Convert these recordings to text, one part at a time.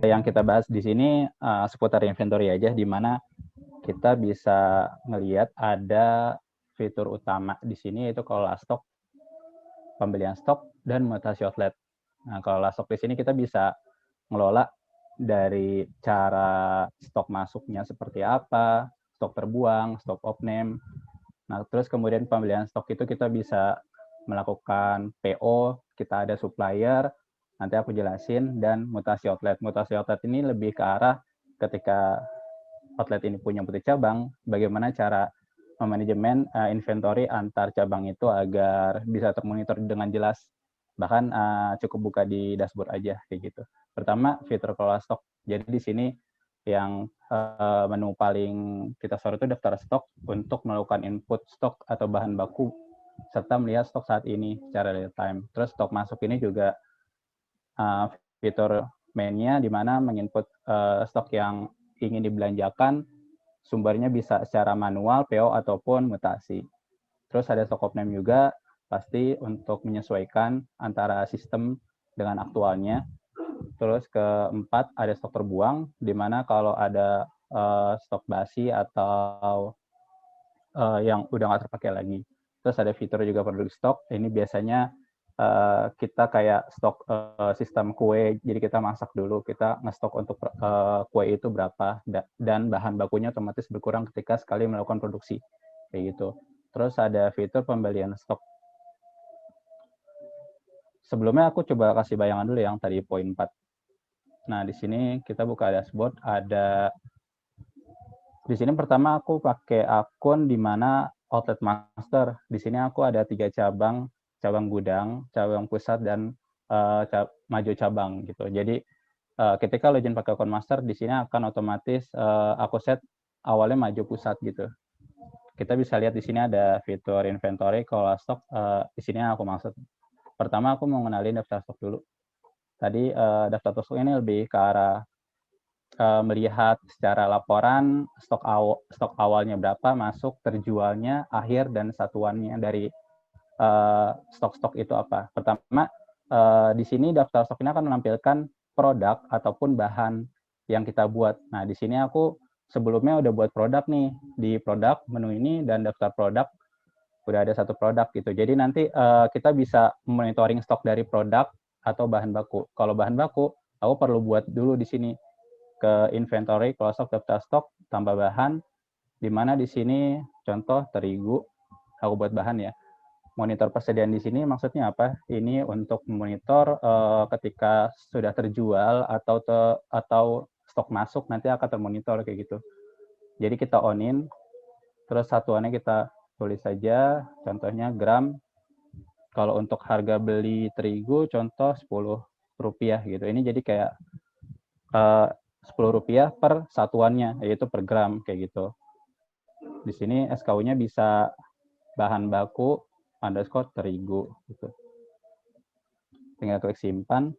yang kita bahas di sini seputar inventory aja, di mana kita bisa ngelihat ada fitur utama di sini yaitu kelola stok, pembelian stok, dan mutasi outlet. Nah, kelola stok di sini kita bisa ngelola dari cara stok masuknya seperti apa, stok terbuang, stok off-name. Nah, terus kemudian pembelian stok itu kita bisa melakukan PO, kita ada supplier, nanti aku jelasin, dan mutasi outlet. Mutasi outlet ini lebih ke arah ketika outlet ini punya multi cabang, bagaimana cara memanajemen inventory antar cabang itu agar bisa termonitor dengan jelas. Bahkan cukup buka di dashboard aja kayak gitu. Pertama, fitur kelola stok. Jadi di sini yang menu paling kita sorot itu daftar stok untuk melakukan input stok atau bahan baku serta melihat stok saat ini secara real time. Terus stok masuk ini juga fitur mainnya di mana menginput stok yang ingin dibelanjakan, sumbernya bisa secara manual, PO ataupun mutasi. Terus ada stok off name juga, pasti untuk menyesuaikan antara sistem dengan aktualnya. Terus keempat ada stok terbuang, di mana kalau ada stok basi atau yang udah nggak terpakai lagi. Terus ada fitur juga produk stok, ini biasanya kita kayak stok sistem kue, jadi kita masak dulu, kita ngestok untuk kue itu berapa, dan bahan bakunya otomatis berkurang ketika sekali melakukan produksi, kayak gitu. Terus ada fitur pembelian stok. Sebelumnya aku coba kasih bayangan dulu yang tadi poin 4. Nah, di sini kita buka dashboard, ada di sini pertama aku pakai akun di mana outlet master. Di sini aku ada 3 cabang, cabang gudang, cabang pusat, dan maju cabang gitu. Jadi ketika login pakai akun master, di sini akan otomatis aku set awalnya maju pusat gitu. Kita bisa lihat di sini ada fitur inventory, kelola stok. Di sini yang aku maksud. Pertama aku mau kenalin daftar stok dulu. Tadi daftar stok ini lebih ke arah melihat secara laporan stok awalnya berapa, masuk, terjualnya, akhir, dan satuannya dari stok-stok itu apa. Pertama, di sini daftar stok ini akan menampilkan produk ataupun bahan yang kita buat. Nah, di sini aku sebelumnya udah buat produk nih, di produk menu ini dan daftar produk udah ada satu produk gitu. Jadi nanti kita bisa monitoring stok dari produk atau bahan baku. Kalau bahan baku, aku perlu buat dulu di sini ke inventory, close stok, daftar stok, tambah bahan, di mana di sini contoh terigu, aku buat bahan ya. Monitor persediaan di sini maksudnya apa? Ini untuk memonitor ketika sudah terjual atau stok masuk nanti akan termonitor kayak gitu. Jadi kita on-in, terus satuannya kita tulis saja, contohnya gram. Kalau untuk harga beli terigu contoh Rp10 gitu. Ini jadi kayak Rp10 per satuannya, yaitu per gram kayak gitu. Di sini SKU-nya bisa bahan baku underscore terigu gitu. Tinggal klik simpan.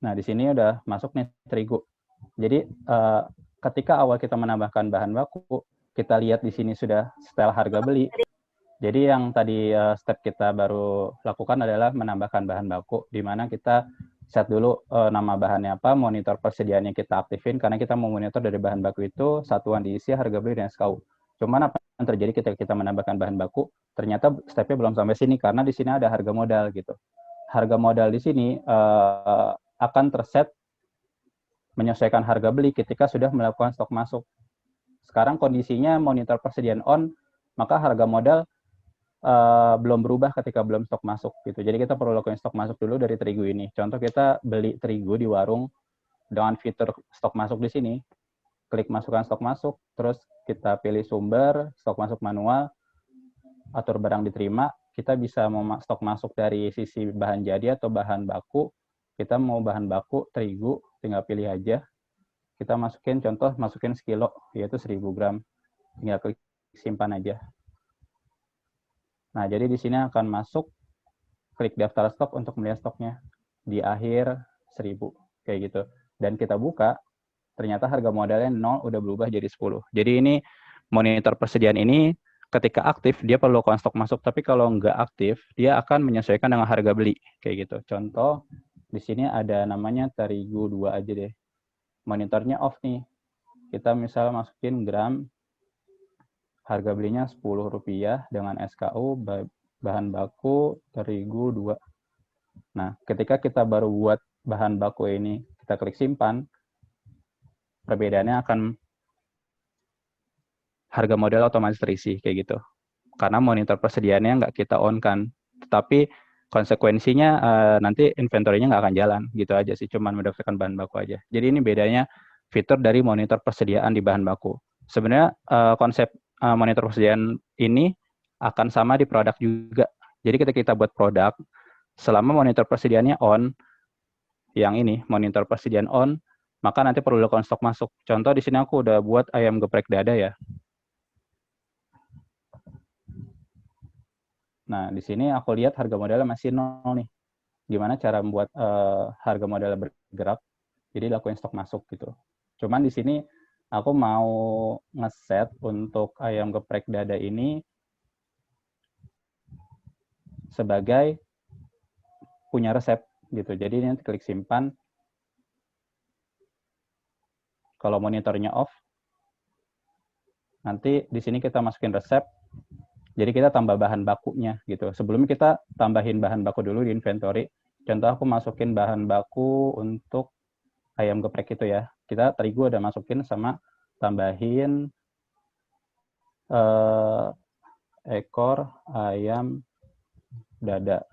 Nah, di sini udah masuk nih terigu. Jadi ketika awal kita menambahkan bahan baku, kita lihat di sini sudah setel harga beli. Jadi yang tadi step kita baru lakukan adalah menambahkan bahan baku, di mana kita set dulu nama bahannya apa, monitor persediaannya kita aktifin, karena kita mau monitor dari bahan baku itu satuan diisi, harga beli, dan SKU. Cuman apa yang terjadi ketika kita menambahkan bahan baku, ternyata stepnya belum sampai sini, karena di sini ada harga modal gitu. Harga modal di sini akan terset menyesuaikan harga beli ketika sudah melakukan stok masuk. Sekarang kondisinya monitor persediaan on, maka harga modal belum berubah ketika belum stok masuk gitu. Jadi kita perlu lakukan stok masuk dulu dari terigu ini. Contoh kita beli terigu di warung dengan fitur stok masuk di sini. Klik masukkan stok masuk, terus kita pilih sumber, stok masuk manual, atur barang diterima. Kita bisa mau stok masuk dari sisi bahan jadi atau bahan baku. Kita mau bahan baku terigu, tinggal pilih aja. Kita masukin, contoh masukin sekilo, yaitu 1000 gram. Tinggal klik simpan aja. Nah, jadi di sini akan masuk, klik daftar stok untuk melihat stoknya. Di akhir 1000, kayak gitu. Dan kita buka, ternyata harga modalnya 0 udah berubah jadi 10. Jadi ini monitor persediaan ini ketika aktif, dia perlu stok masuk. Tapi kalau nggak aktif, dia akan menyesuaikan dengan harga beli. Kayak gitu. Contoh, Di sini ada namanya terigu 2 aja deh. Monitornya off nih. Kita misal masukin gram, harga belinya Rp10 dengan SKU, bahan baku terigu 2. Nah, ketika kita baru buat bahan baku ini, kita klik simpan, perbedaannya akan harga modal otomatis terisi kayak gitu. Karena monitor persediaannya nggak kita on kan. Tetapi konsekuensinya nanti inventory-nya nggak akan jalan gitu aja sih, cuman mendaftarkan bahan baku aja. Jadi ini bedanya fitur dari monitor persediaan di bahan baku. Sebenarnya konsep monitor persediaan ini akan sama di produk juga. Jadi ketika kita buat produk, selama monitor persediaannya on, yang ini monitor persediaan on, maka nanti perlu dilakukan stok masuk. Contoh di sini aku udah buat ayam geprek dada ya. Nah, di sini aku lihat harga modalnya masih 0 nih. Gimana cara membuat harga modalnya bergerak? Jadi lakuin stok masuk gitu. Cuman di sini aku mau ngeset untuk ayam geprek dada ini sebagai punya resep gitu. Jadi nanti klik simpan. Kalau monitornya off, nanti di sini kita masukin resep. Jadi kita tambah bahan bakunya gitu. Sebelumnya kita tambahin bahan baku dulu di inventory. Contoh aku masukin bahan baku untuk ayam geprek itu ya. Kita terigu udah masukin sama tambahin ekor ayam dada.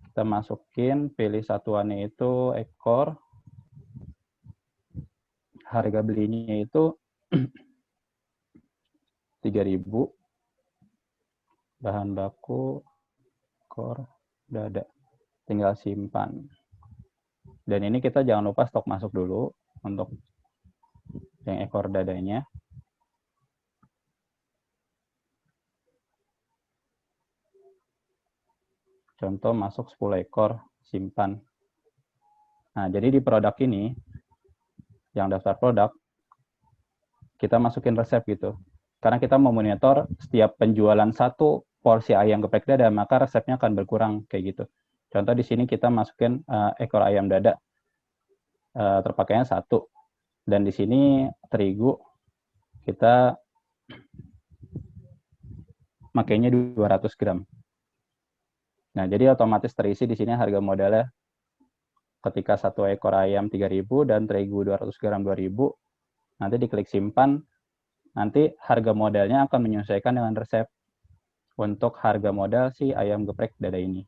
Kita masukin, pilih satuannya itu ekor. Harga belinya itu 3.000. Bahan baku ekor dada. Tinggal simpan. Dan ini kita jangan lupa stok masuk dulu untuk yang ekor dadanya. Contoh masuk 10 ekor, simpan. Nah, jadi di produk ini, yang daftar produk, kita masukin resep gitu. Karena kita mau monitor setiap penjualan satu porsi ayam geprek dada, maka resepnya akan berkurang kayak gitu. Contoh di sini kita masukin ekor ayam dada, terpakainya 1. Dan di sini terigu, kita makainya 200 gram. Nah, jadi otomatis terisi di sini harga modalnya ketika 1 ekor ayam 3.000 dan terigu 200 gram 2.000, nanti diklik simpan, nanti harga modalnya akan menyesuaikan dengan resep untuk harga modal si ayam geprek dada ini.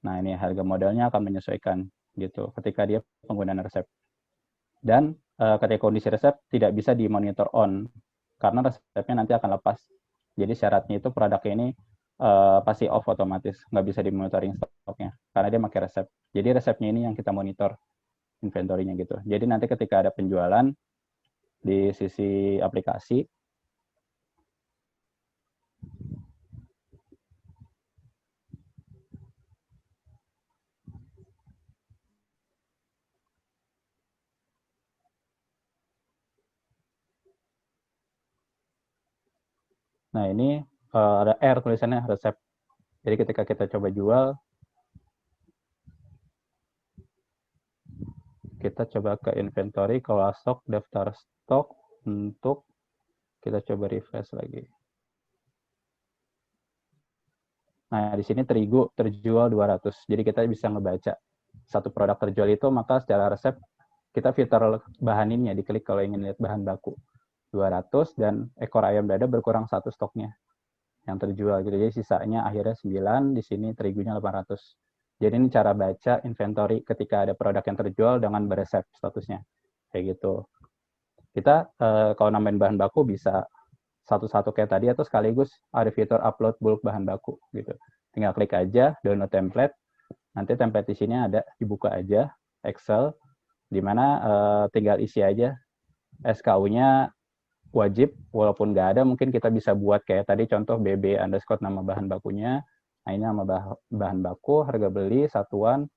Nah, ini harga modalnya akan menyesuaikan gitu ketika dia penggunaan resep. Dan ketika kondisi resep tidak bisa dimonitor on karena resepnya nanti akan lepas. Jadi syaratnya itu produknya ini pasti off otomatis, nggak bisa dimonitoring stoknya karena dia pakai resep. Jadi resepnya ini yang kita monitor inventory-nya gitu. Jadi nanti ketika ada penjualan di sisi aplikasi, nah ini ada R tulisannya resep. Jadi ketika kita coba jual, kita coba ke inventory, kalau stok, daftar stok, untuk kita coba refresh lagi. Nah, di sini terigu terjual 200. Jadi kita bisa ngebaca satu produk terjual itu, maka secara resep kita filter bahan ini ya, diklik kalau ingin lihat bahan baku. 200 dan ekor ayam dada berkurang 1 stoknya yang terjual. Jadi sisanya akhirnya 9, di sini terigunya 800. Jadi ini cara baca inventory ketika ada produk yang terjual dengan beresep statusnya. Kayak gitu. Kita kalau nambahin bahan baku bisa satu-satu kayak tadi atau sekaligus ada fitur upload bulk bahan baku gitu. Tinggal klik aja download template. Nanti template di sini ada, dibuka aja Excel di mana tinggal isi aja SKU-nya wajib, walaupun nggak ada mungkin kita bisa buat kayak tadi contoh BB underscore nama bahan bakunya. Nah, ini nama bahan baku, harga beli, satuan,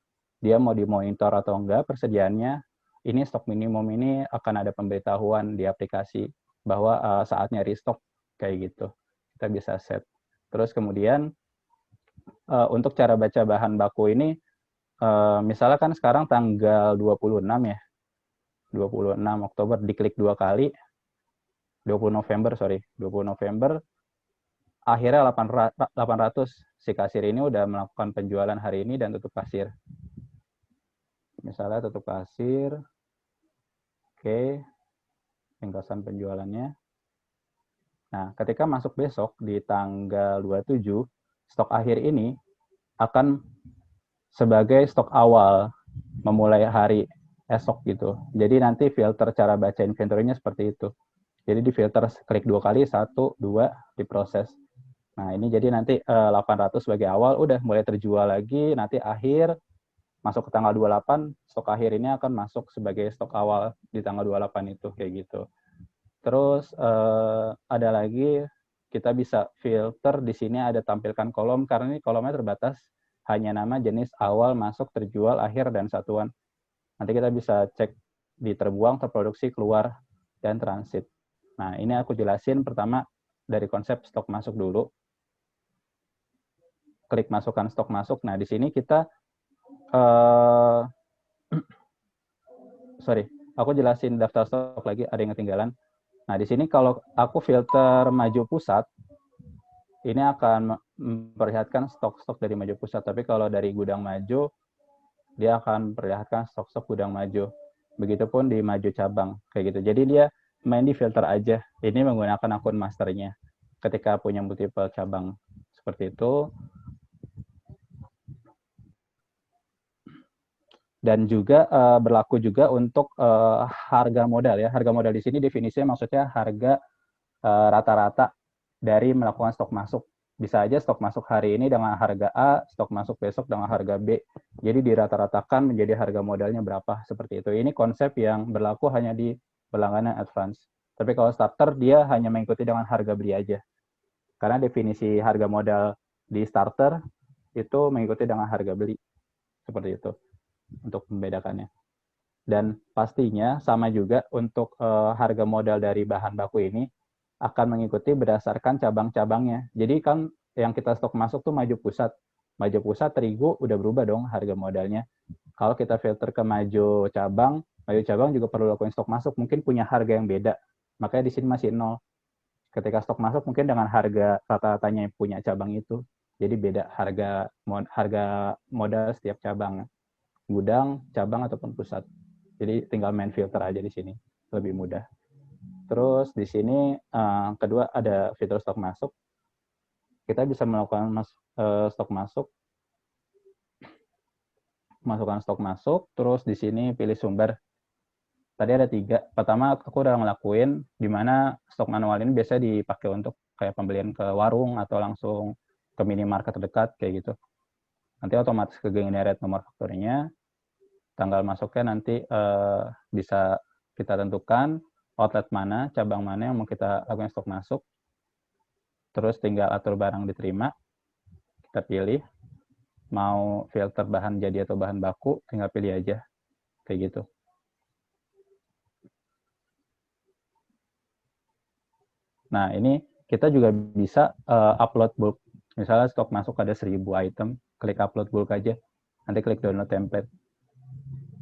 dia mau dimonitor atau enggak persediaannya. Ini stok minimum ini akan ada pemberitahuan di aplikasi bahwa saatnya restock kayak gitu. Kita bisa set. Terus kemudian untuk cara baca bahan baku ini, misalnya kan sekarang tanggal 26 ya, 26 Oktober, diklik 2 kali, 20 November, sorry, 20 November, akhirnya 800 si kasir ini udah melakukan penjualan hari ini dan tutup kasir. Misalnya tutup kasir, oke, ringkasan penjualannya. Nah, ketika masuk besok di tanggal 27, stok akhir ini akan sebagai stok awal memulai hari esok gitu. Jadi nanti filter cara baca inventory-nya seperti itu. Jadi di filter klik 2 kali, 1, 2, diproses. Nah, ini jadi nanti 800 sebagai awal, udah mulai terjual lagi, nanti akhir, masuk ke tanggal 28, stok akhir ini akan masuk sebagai stok awal di tanggal 28 itu, kayak gitu. Terus ada lagi, kita bisa filter, di sini ada tampilkan kolom, karena ini kolomnya terbatas, hanya nama, jenis, awal, masuk, terjual, akhir, dan satuan. Nanti kita bisa cek di terbuang, terproduksi, keluar, dan transit. Nah, ini aku jelasin pertama dari konsep stok masuk dulu. Klik masukkan stok masuk. Nah, di sini kita sorry, aku jelasin daftar stok lagi, ada yang ketinggalan. Nah, di sini kalau aku filter maju pusat, ini akan memperlihatkan stok-stok dari maju pusat. Tapi kalau dari gudang maju, dia akan memperlihatkan stok-stok gudang maju. Begitupun di maju cabang, kayak gitu. Jadi dia main di filter aja. Ini menggunakan akun masternya. Ketika punya multiple cabang seperti itu. Dan juga berlaku juga untuk harga modal ya. Harga modal di sini definisinya maksudnya harga rata-rata dari melakukan stok masuk. Bisa aja stok masuk hari ini dengan harga A, stok masuk besok dengan harga B. Jadi dirata-ratakan menjadi harga modalnya berapa, seperti itu. Ini konsep yang berlaku hanya di berlangganan advance. Tapi kalau starter, dia hanya mengikuti dengan harga beli aja. Karena definisi harga modal di starter itu mengikuti dengan harga beli. Seperti itu, untuk membedakannya. Dan pastinya sama juga untuk harga modal dari bahan baku ini akan mengikuti berdasarkan cabang-cabangnya. Jadi kan yang kita stok masuk tuh maju pusat. Maju pusat terigu udah berubah dong harga modalnya. Kalau kita filter ke maju cabang juga perlu lakukan stok masuk, mungkin punya harga yang beda. Makanya di sini masih nol. Ketika stok masuk mungkin dengan harga rata-ratanya yang punya cabang itu. Jadi beda harga modal setiap cabang. Gudang, cabang, ataupun pusat. Jadi tinggal main filter aja di sini. Lebih mudah. Terus di sini kedua ada fitur stok masuk. Kita bisa melakukan stok masuk. Masukkan stok masuk. Terus di sini pilih sumber. Tadi ada 3. Pertama aku udah ngelakuin di mana stok manual ini biasa dipakai untuk kayak pembelian ke warung atau langsung ke minimarket terdekat kayak gitu. Nanti otomatis ke generate nomor fakturnya. Tanggal masuknya nanti bisa kita tentukan outlet mana, cabang mana yang mau kita lakukan stok masuk. Terus tinggal atur barang diterima. Kita pilih. Mau filter bahan jadi atau bahan baku, tinggal pilih aja. Kayak gitu. Nah, ini kita juga bisa upload bulk. Misalnya stok masuk ada 1000 item, klik upload bulk aja. Nanti klik download template.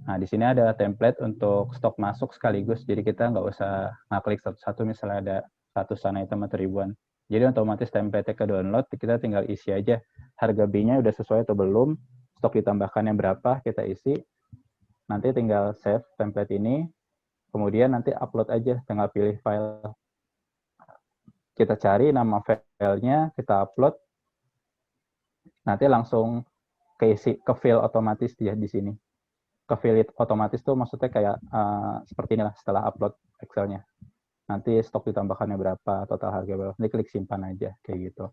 Nah, di sini ada template untuk stok masuk sekaligus, jadi kita nggak usah ngaklik satu-satu misalnya ada ratusan item atau ribuan. Jadi otomatis template ke download, kita tinggal isi aja. Harga B-nya udah sesuai atau belum, stok ditambahkannya berapa, kita isi. Nanti tinggal save template ini, kemudian nanti upload aja, tinggal pilih file. Kita cari nama filenya, kita upload, nanti langsung ke fill otomatis dia di sini. Ke fill otomatis tuh maksudnya kayak seperti inilah setelah upload Excel-nya. Nanti stok ditambahkannya berapa, total harga berapa, nanti klik simpan aja, kayak gitu.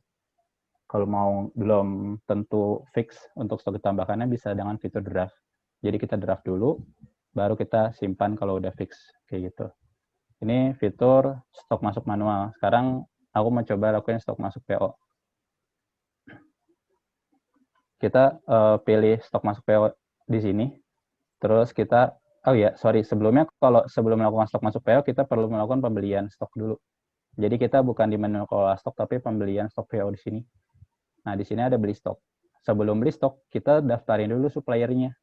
Kalau mau belum tentu fix untuk stok ditambahkannya bisa dengan fitur draft. Jadi kita draft dulu, baru kita simpan kalau udah fix, kayak gitu. Ini fitur stok masuk manual. Sekarang aku mau coba lakuin stok masuk PO. Kita pilih stok masuk PO di sini. Terus kita, sebelumnya kalau sebelum melakukan stok masuk PO, kita perlu melakukan pembelian stok dulu. Jadi kita bukan di menu kelola stok, tapi pembelian stok PO di sini. Nah, di sini ada beli stok. sebelum beli stok, kita daftarin dulu suppliernya.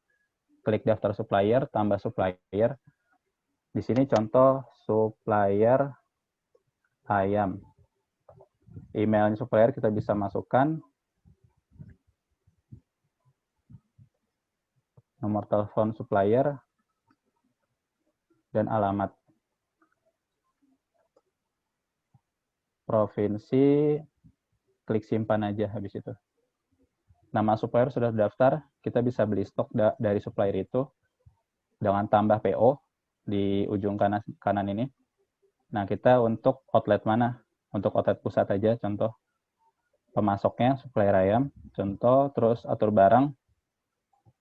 Klik daftar supplier, tambah supplier. Di sini contoh supplier ayam. Email supplier kita bisa masukkan, nomor telepon supplier, dan alamat. Provinsi, klik simpan aja habis itu. Nama supplier sudah terdaftar, kita bisa beli stok dari supplier itu dengan tambah PO di ujung kanan ini. Nah, kita untuk outlet mana? Untuk outlet pusat aja, contoh. Pemasoknya supplier ayam, contoh, terus atur barang,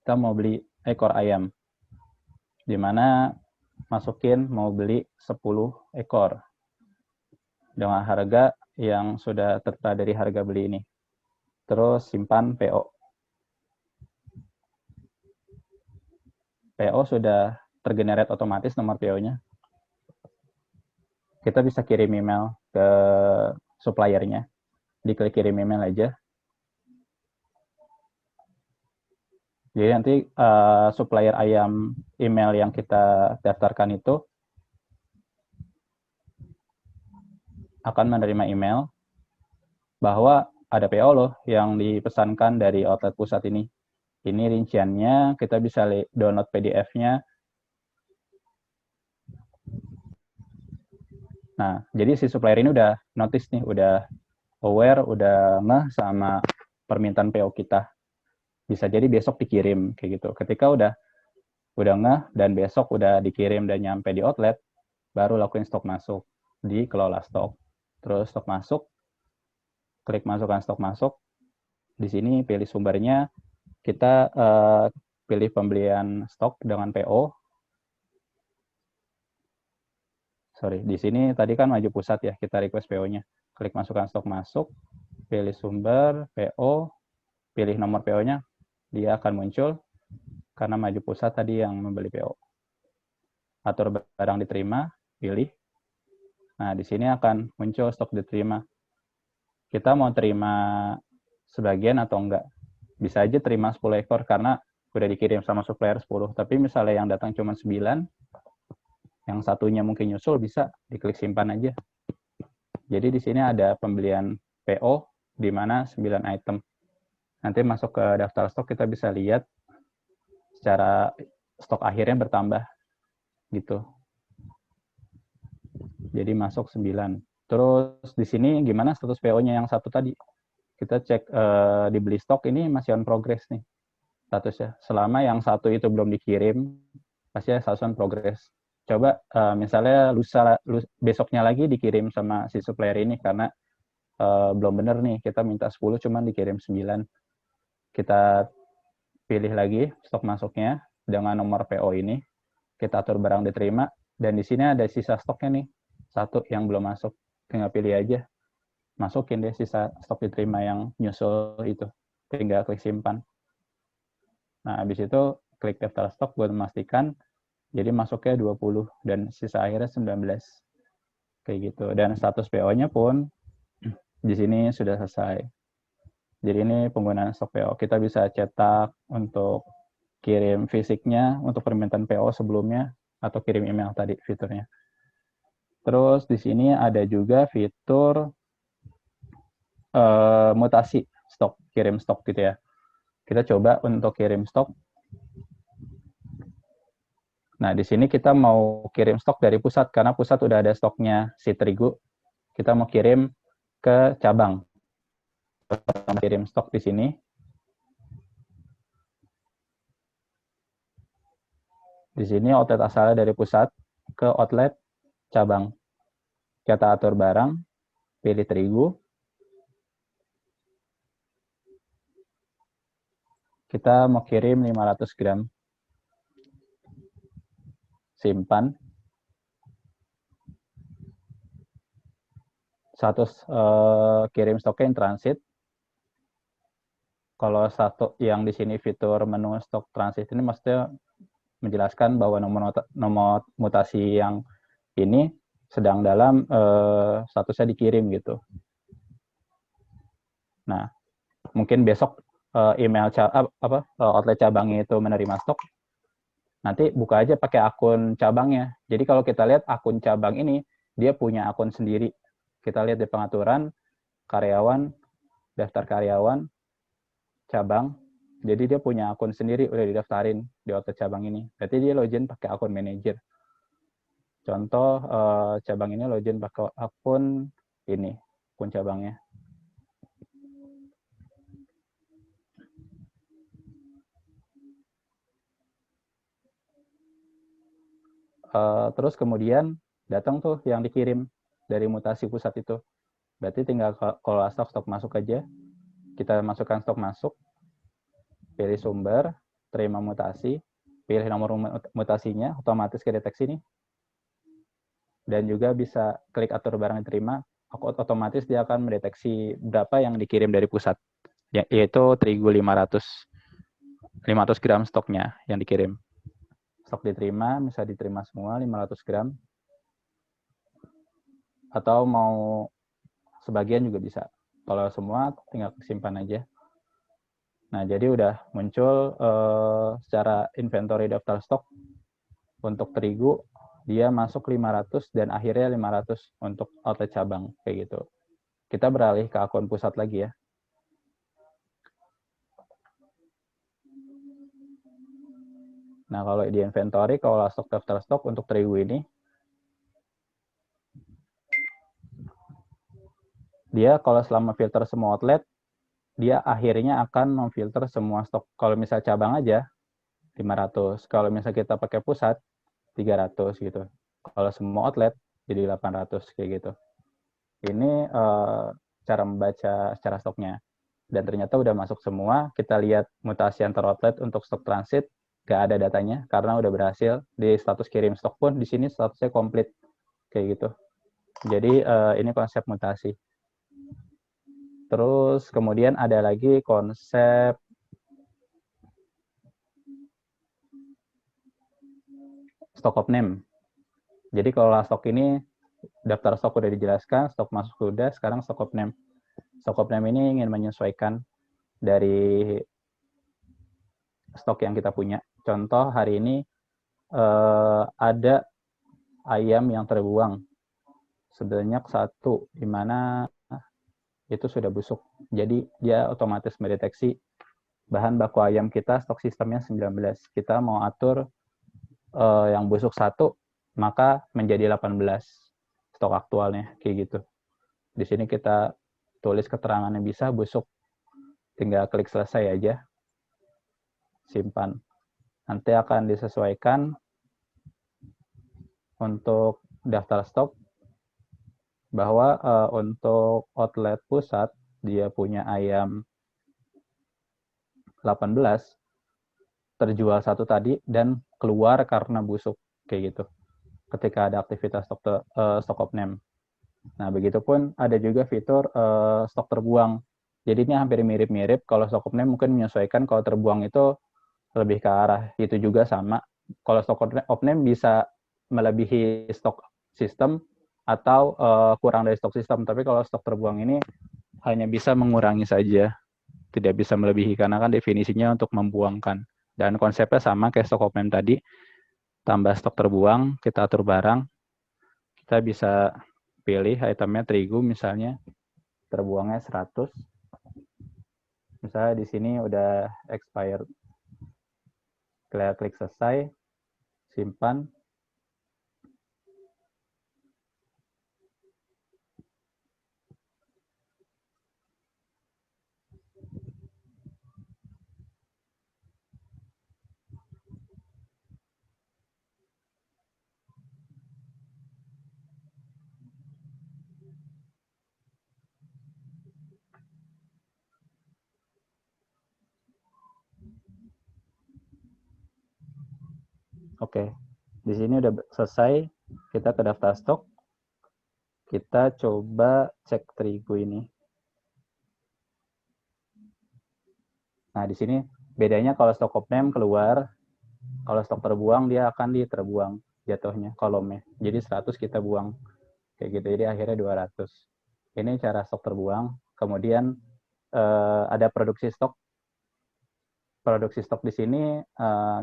kita mau beli ekor ayam. Di mana masukin mau beli 10 ekor. Dengan harga yang sudah tertera dari harga beli ini. Terus simpan PO. PO sudah tergenerate otomatis nomor PO-nya. Kita bisa kirim email ke suppliernya. Diklik kirim email aja. Jadi nanti supplier ayam email yang kita daftarkan itu akan menerima email bahwa ada PO loh yang dipesankan dari outlet pusat ini. Ini rinciannya, kita bisa download PDF-nya. Nah, jadi si supplier ini udah notice nih, udah aware, udah ngeh sama permintaan PO kita. Bisa jadi besok dikirim kayak gitu. Ketika udah ngeh dan besok udah dikirim dan nyampe di outlet, baru lakuin stok masuk di kelola stok. Terus stok masuk, klik masukkan stok masuk. Di sini pilih sumbernya, kita pilih pembelian stok dengan PO. Sorry, di sini tadi kan maju pusat ya, kita request PO-nya. Klik masukkan stok masuk, pilih sumber, PO, pilih nomor PO-nya, dia akan muncul karena maju pusat tadi yang membeli PO. Atur barang diterima, pilih. Nah, di sini akan muncul stok diterima. Kita mau terima sebagian atau enggak. Bisa aja terima 10 ekor karena udah dikirim sama supplier 10. Tapi misalnya yang datang cuma 9, yang satunya mungkin nyusul, bisa diklik simpan aja. Jadi di sini ada pembelian PO di mana 9 item. Nanti masuk ke daftar stok kita bisa lihat secara stok akhirnya bertambah gitu. Jadi masuk 9. Terus di sini gimana status PO-nya yang satu tadi? Kita cek di beli stok ini masih on progress nih statusnya. Selama yang satu itu belum dikirim, pasti status on progress. Coba misalnya besoknya lagi dikirim sama si supplier ini karena belum bener nih, kita minta 10 cuman dikirim 9. Kita pilih lagi stok masuknya dengan nomor PO ini. Kita atur barang diterima dan di sini ada sisa stoknya nih. Satu yang belum masuk. Tinggal pilih aja. Masukin deh sisa stok diterima yang nyusul itu. Tinggal klik simpan. Nah, habis itu klik daftar stok buat memastikan. Jadi masuknya 20 dan sisa akhirnya 19. Kayak gitu. Dan status PO-nya pun di sini sudah selesai. Jadi ini penggunaan stok PO. Kita bisa cetak untuk kirim fisiknya untuk permintaan PO sebelumnya atau kirim email tadi fiturnya. Terus di sini ada juga fitur mutasi stok, kirim stok gitu ya. Kita coba untuk kirim stok. Nah, di sini kita mau kirim stok dari pusat karena pusat udah ada stoknya si terigu. Kita mau kirim ke cabang. Kirim stok di sini. Di sini outlet asalnya dari pusat ke outlet cabang. Kita atur barang, pilih terigu. Kita mau kirim 500 gram. Simpan. Status kirim stoknya in transit. Kalau satu yang di sini fitur menu stok transit ini maksudnya menjelaskan bahwa nomor mutasi yang ini sedang dalam statusnya dikirim gitu. Nah, mungkin besok outlet cabangnya itu menerima stok, nanti buka aja pakai akun cabangnya. Jadi kalau kita lihat akun cabang ini, dia punya akun sendiri. Kita lihat di pengaturan, karyawan, daftar karyawan, cabang. Jadi dia punya akun sendiri, udah didaftarin di outlet cabang ini. Berarti dia login pakai akun manajer. Contoh cabang ini login pakai akun ini, akun cabangnya. Terus kemudian datang tuh yang dikirim dari mutasi pusat itu. Berarti tinggal kalau stok masuk aja, kita masukkan stok masuk, pilih sumber, terima mutasi, pilih nomor mutasinya, otomatis kedeteksi nih. Dan juga bisa klik atur barang diterima, otomatis dia akan mendeteksi berapa yang dikirim dari pusat, yaitu terigu 500 gram stoknya yang dikirim. Stok diterima, bisa diterima semua 500 gram, atau mau sebagian juga bisa. Kalau semua tinggal simpan aja. Nah, jadi udah muncul secara inventory daftar stok untuk terigu, dia masuk 500 dan akhirnya 500 untuk outlet cabang, kayak gitu. Kita beralih ke akun pusat lagi ya. Nah, kalau di inventory, kalau stok daftar stok untuk terigu ini, dia kalau selama filter semua outlet, dia akhirnya akan memfilter semua stok. Kalau misalnya cabang aja, 500. Kalau misalnya kita pakai pusat, 300 gitu. Kalau semua outlet, jadi 800 kayak gitu. Ini cara membaca secara stoknya. Dan ternyata udah masuk semua, kita lihat mutasi antar outlet untuk stok transit, nggak ada datanya, karena udah berhasil. Di status kirim stok pun, di sini statusnya komplit, kayak gitu. Jadi ini konsep mutasi. Terus kemudian ada lagi konsep stock of name. Jadi kalau stok ini, daftar stok udah dijelaskan, stok masuk sudah, sekarang stock of name. Stock of name ini ingin menyesuaikan dari stok yang kita punya. Contoh hari ini ada ayam yang terbuang sebanyak 1, di mana itu sudah busuk. Jadi dia otomatis mendeteksi bahan baku ayam kita stok sistemnya 19. Kita mau atur yang busuk 1, maka menjadi 18 stok aktualnya, kayak gitu. Di sini kita tulis keterangannya bisa busuk, tinggal klik selesai aja, simpan. Nanti akan disesuaikan untuk daftar stok bahwa untuk outlet pusat dia punya ayam 18, terjual 1 tadi dan keluar karena busuk, kayak gitu. Ketika ada aktivitas stock of name. Nah, begitupun ada juga fitur stok terbuang. Jadi ini hampir mirip-mirip. Kalau stock of name mungkin menyesuaikan, kalau terbuang itu lebih ke arah itu juga sama. Kalau stock of name bisa melebihi stok sistem atau kurang dari stok sistem. Tapi kalau stok terbuang ini hanya bisa mengurangi saja, tidak bisa melebihi karena kan definisinya untuk membuangkan. Dan konsepnya sama kayak stok of name tadi, tambah stok terbuang, kita atur barang, kita bisa pilih itemnya terigu misalnya, terbuangnya 100. Misalnya di sini udah expired. Kita klik selesai, simpan. Oke, di sini udah selesai. Kita ke daftar stok. Kita coba cek terigu ini. Nah, di sini bedanya kalau stok of name keluar, kalau stok terbuang dia akan diterbuang jatuhnya kolomnya. Jadi 100 kita buang. Kayak gitu. Jadi akhirnya 200. Ini cara stok terbuang. Kemudian ada produksi stok. produksi stok di sini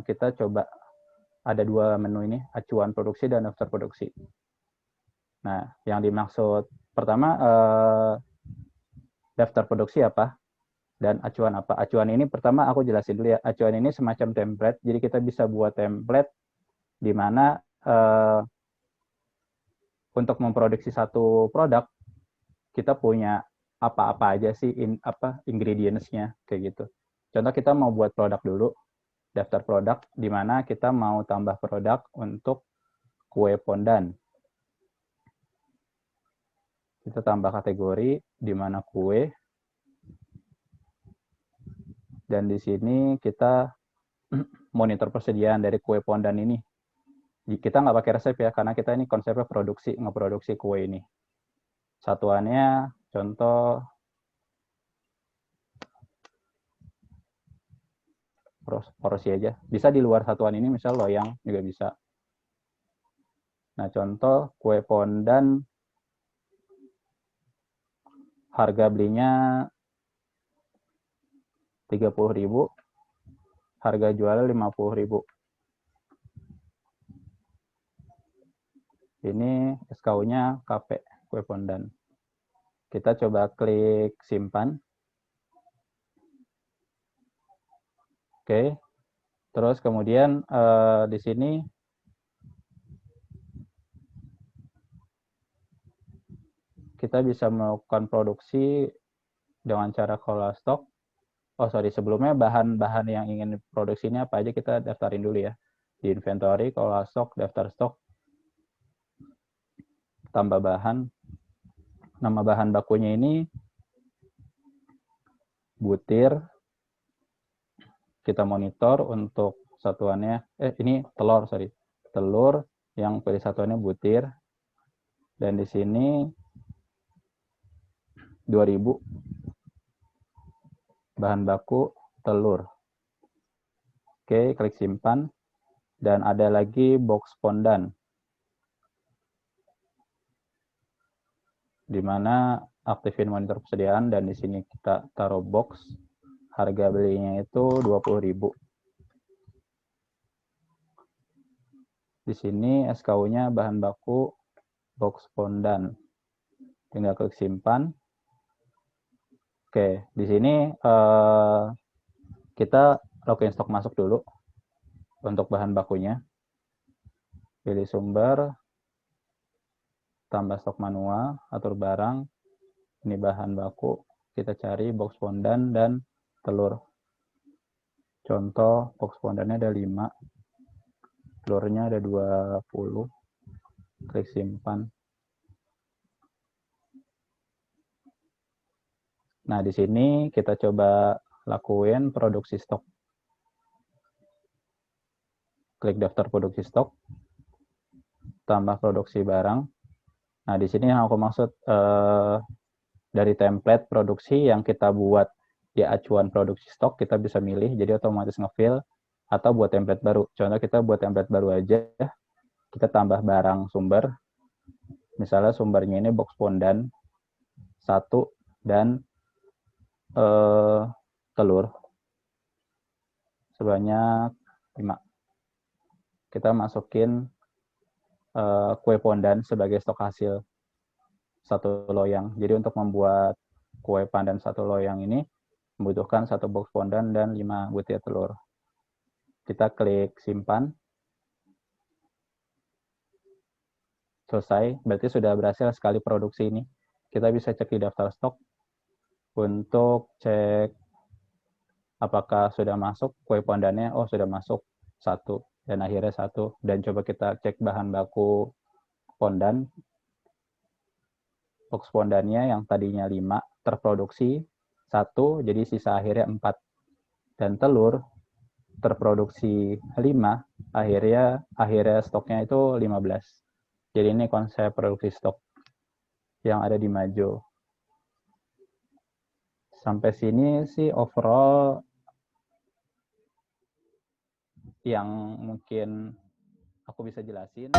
kita coba ada dua menu ini, acuan produksi dan daftar produksi. Nah, yang dimaksud pertama daftar produksi apa dan acuan apa. Acuan ini pertama aku jelasin dulu ya. Acuan ini semacam template, jadi kita bisa buat template di mana untuk memproduksi satu produk kita punya apa-apa aja sih ingredients-nya kayak gitu. Contoh kita mau buat produk dulu, daftar produk di mana kita mau tambah produk untuk kue pondan. Kita tambah kategori di mana kue, dan di sini kita monitor persediaan dari kue pondan ini. Kita nggak pakai resep ya, karena kita ini konsepnya produksi, ngeproduksi kue ini. Satuannya contoh porsi aja. Bisa di luar satuan ini, misal loyang juga bisa. Nah, contoh kue pondan harga belinya 30.000, harga jualnya 50.000. Ini SKU-nya KP kue pondan. Kita coba klik simpan. Oke. Terus kemudian di sini kita bisa melakukan produksi dengan cara kelola stok. Sebelumnya bahan-bahan yang ingin produksi ini apa aja kita daftarin dulu ya. Di inventory, kelola stok, daftar stok, tambah bahan. Nama bahan bakunya ini butir. Kita monitor untuk satuannya, ini telur, telur yang pilih satuannya butir. Dan di sini 2000 bahan baku telur. Oke, klik simpan. Dan ada lagi box pondan, di mana aktifin monitor persediaan, dan di sini kita taruh box. Harga belinya itu 20.000. Di sini SKU-nya bahan baku box pondan. Tinggal klik simpan. Oke, di sini kita login stok masuk dulu untuk bahan bakunya. Pilih sumber, tambah stok manual, atur barang. Ini bahan baku, kita cari box pondan dan telur. Contoh box pondannya ada 5, telurnya ada 20. Klik simpan. Nah, di sini kita coba lakuin produksi stok. Klik daftar produksi stok, tambah produksi barang. Nah, di sini yang aku maksud dari template produksi yang kita buat di acuan produksi stok, kita bisa milih, jadi otomatis ngefill, atau buat template baru. Contoh kita buat template baru aja, kita tambah barang sumber, misalnya sumbernya ini box pondan 1 dan telur sebanyak 5. Kita masukin kue pondan sebagai stok hasil 1 loyang. Jadi untuk membuat kue pandan 1 loyang ini membutuhkan 1 box pondan dan 5 butir telur. Kita klik simpan. Selesai, berarti sudah berhasil sekali produksi ini. Kita bisa cek di daftar stok untuk cek apakah sudah masuk kue pondannya. Oh, sudah masuk 1 dan akhirnya 1. Dan coba kita cek bahan baku pondan. Box pondannya yang tadinya 5 terproduksi 1, jadi sisa akhirnya 4. Dan telur terproduksi 5, akhirnya stoknya itu 15. Jadi ini konsep produksi stok yang ada di Majo. Sampai sini sih overall yang mungkin aku bisa jelasin.